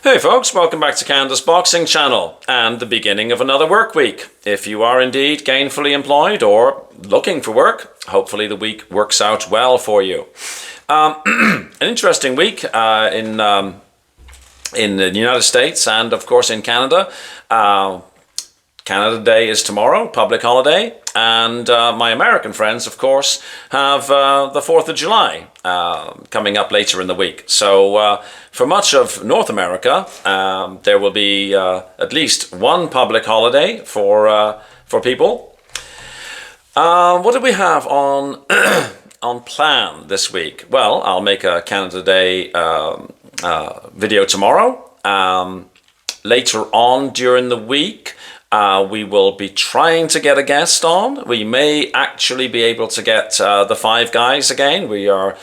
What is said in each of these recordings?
Hey folks, welcome back to Canada's Boxing Channel and the beginning of another work week. If you are indeed gainfully employed or looking for work, hopefully the week works out well for you. An interesting week in the United States and of course in Canada. Canada Day is tomorrow, public holiday, and my American friends, of course, have the 4th of July coming up later in the week. So for much of North America, there will be at least one public holiday for people. What do we have on on plan this week? Well, I'll make a Canada Day video tomorrow. Later on during the week, we will be trying to get a guest on. We may actually be able to get the five guys again. We are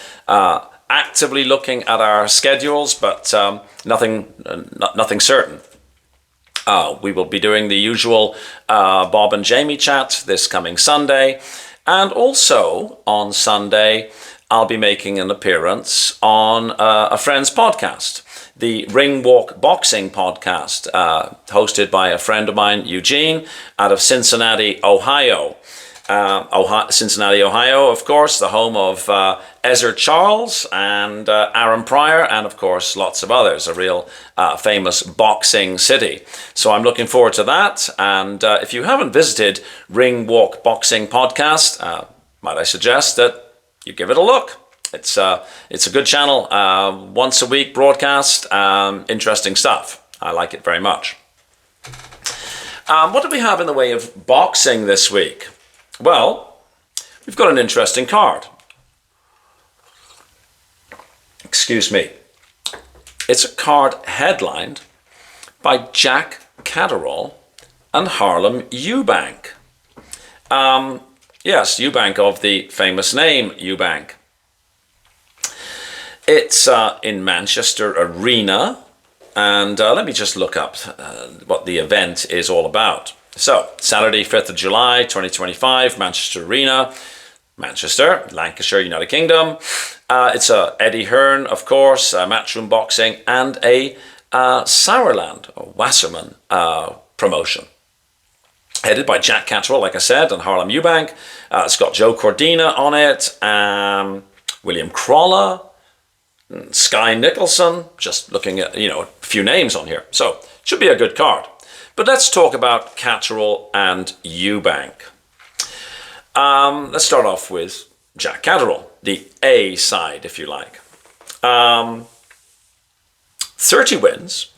actively looking at our schedules, but nothing certain. We will be doing the usual Bob and Jamie chat this coming Sunday. And also on Sunday, I'll be making an appearance on a friend's podcast, the Ring Walk Boxing podcast, hosted by a friend of mine, Eugene, out of Cincinnati, Ohio. Cincinnati, Ohio, of course, the home of Ezra Charles and Aaron Pryor, and of course lots of others, a real famous boxing city. So I'm looking forward to that. And if you haven't visited Ring Walk Boxing podcast, might I suggest that you give it a look. It's a good channel, once a week broadcast, interesting stuff. I like it very much. What do we have in the way of boxing this week? Well, we've got an interesting card. Excuse me. It's a card headlined by Jack Catteral and Harlem Eubank. Yes, Eubank of the famous name Eubank. It's in Manchester Arena, and let me just look up what the event is all about. So, Saturday, 5th of July, 2025, Manchester Arena, Manchester, Lancashire, United Kingdom. It's Eddie Hearn, of course, Matchroom Boxing, and a Sauerland, or Wasserman promotion. Headed by Jack Catteral, like I said, and Harlem Eubank. It's got Joe Cordina on it, William Crawler, Sky Nicholson, just looking at, a few names on here. So, should be a good card. But let's talk about Catteral and Eubank. Let's start off with Jack Catteral, the A side, if you like. 30 wins,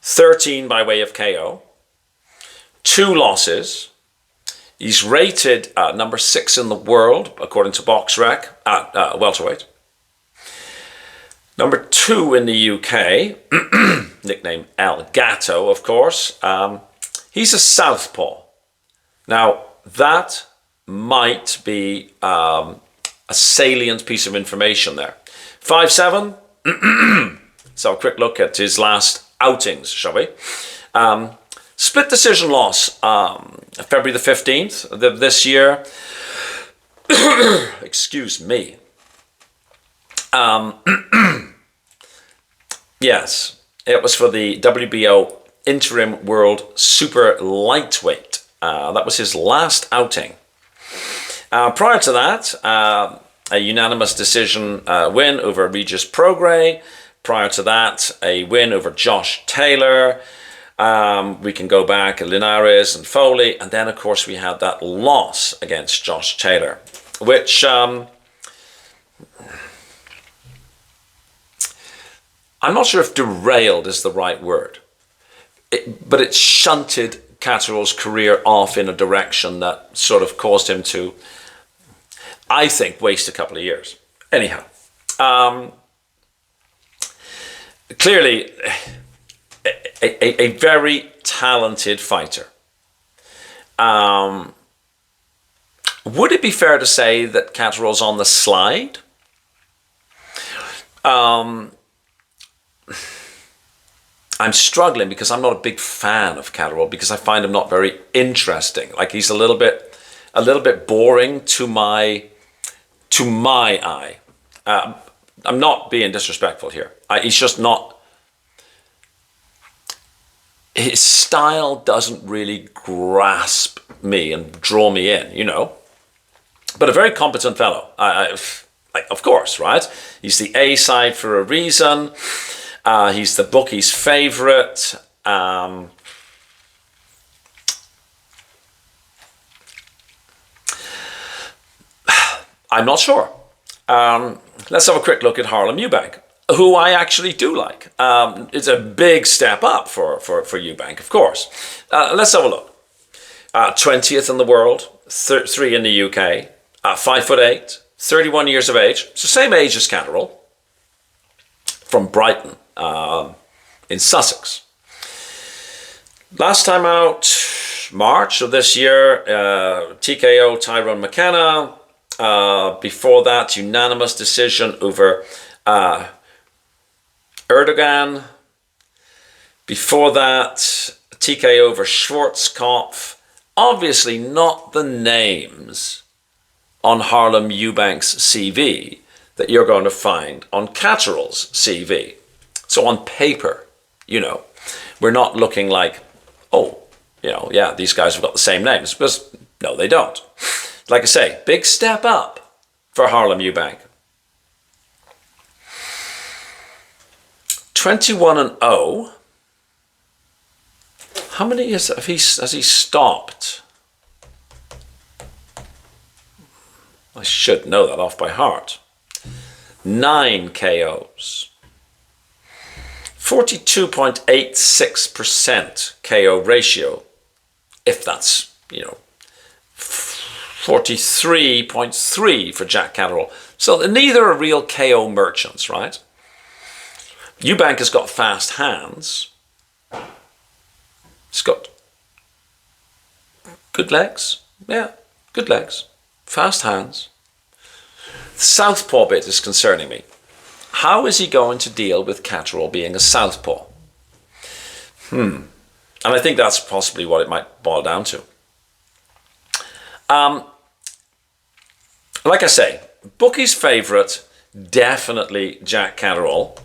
13 by way of KO, 2 losses. He's rated number 6 in the world, according to BoxRec, at welterweight. Number 2 in the UK, nicknamed El Gato, of course. He's a southpaw. Now, that might be a salient piece of information there. 5'7". So a quick look at his last outings, shall we? Split decision loss, February the 15th of this year. Excuse me. Yes, it was for the WBO Interim World Super Lightweight. That was his last outing. Prior to that, a unanimous decision win over Regis Prograis. Prior to that, a win over Josh Taylor. We can go back to Linares and Foley. And then, of course, we had that loss against Josh Taylor, which I'm not sure if derailed is the right word, but it shunted Catterall's career off in a direction that sort of caused him to, I think, waste a couple of years. Anyhow, clearly a very talented fighter. Would it be fair to say that Catterall's on the slide? I'm struggling because I'm not a big fan of Catteral because I find him not very interesting. Like he's a little bit boring to my eye. I'm not being disrespectful here. He's just not his style doesn't really grasp me and draw me in, you know. But a very competent fellow. Of course, right? He's the A side for a reason. He's the bookie's favorite. I'm not sure. Let's have a quick look at Harlem Eubank, who I actually do like. It's a big step up for Eubank, of course. Let's have a look. 20th in the world, 3 in the UK, 5'8", 31 years of age. It's the same age as Catteral, from Brighton in Sussex. Last time out, March of this year, TKO Tyrone McKenna. Before that, unanimous decision over Erdogan. Before that, TKO over Schwarzkopf. Obviously not the names on Harlem Eubank's CV that you're going to find on Catteral's CV. So on paper, you know, we're not looking like, oh, you know, yeah, these guys have got the same names, because no, they don't. Like I say, big step up for Harlem Eubank. 21-0. How many has he stopped? I should know that off by heart. 9 KOs. 42.86% KO ratio, if that's, you know, 43.3 for Jack Catteral. So neither are real KO merchants, right? Eubank has got fast hands. He's got good legs. Yeah, good legs. Fast hands. The southpaw bit is concerning me. How is he going to deal with Catteral being a southpaw? And I think that's possibly what it might boil down to. Like I say, bookie's favourite, definitely Jack Catteral.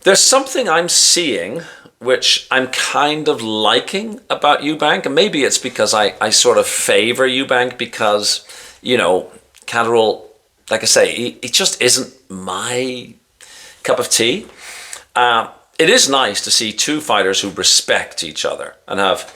There's something I'm seeing which I'm kind of liking about Eubank, and maybe it's because I sort of favour Eubank because, you know, Catteral, like I say, he just isn't my cup of tea. It is nice to see two fighters who respect each other and have,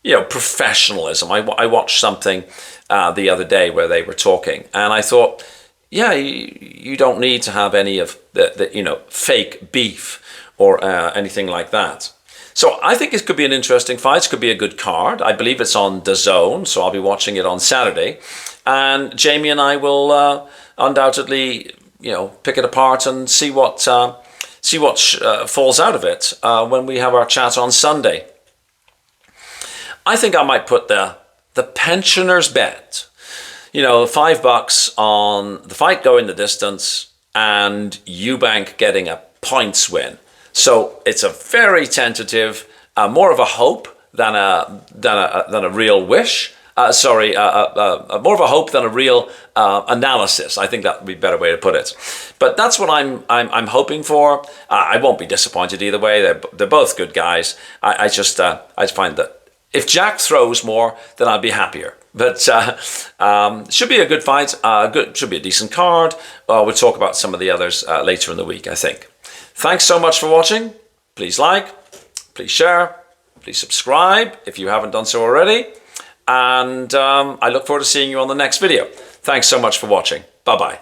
you know, professionalism. I watched something the other day where they were talking, and I thought, yeah, you don't need to have any of the you know, fake beef or anything like that. So I think it could be an interesting fight. It could be a good card. I believe it's on DAZN, so I'll be watching it on Saturday. And Jamie and I will undoubtedly, you know, pick it apart and see what falls out of it when we have our chat on Sunday. I think I might put the pensioner's bet. You know, $5 on the fight going the distance and Eubank getting a points win. So it's a very tentative, more of a hope than a real wish. More of a hope than a real analysis. I think that would be a better way to put it. But that's what I'm hoping for. I won't be disappointed either way. They're both good guys. I find that if Jack throws more, then I'll be happier. But should be a good fight. Should be a decent card. We'll talk about some of the others later in the week, I think. Thanks so much for watching. Please like, please share, please subscribe if you haven't done so already. And I look forward to seeing you on the next video. Thanks so much for watching. Bye-bye.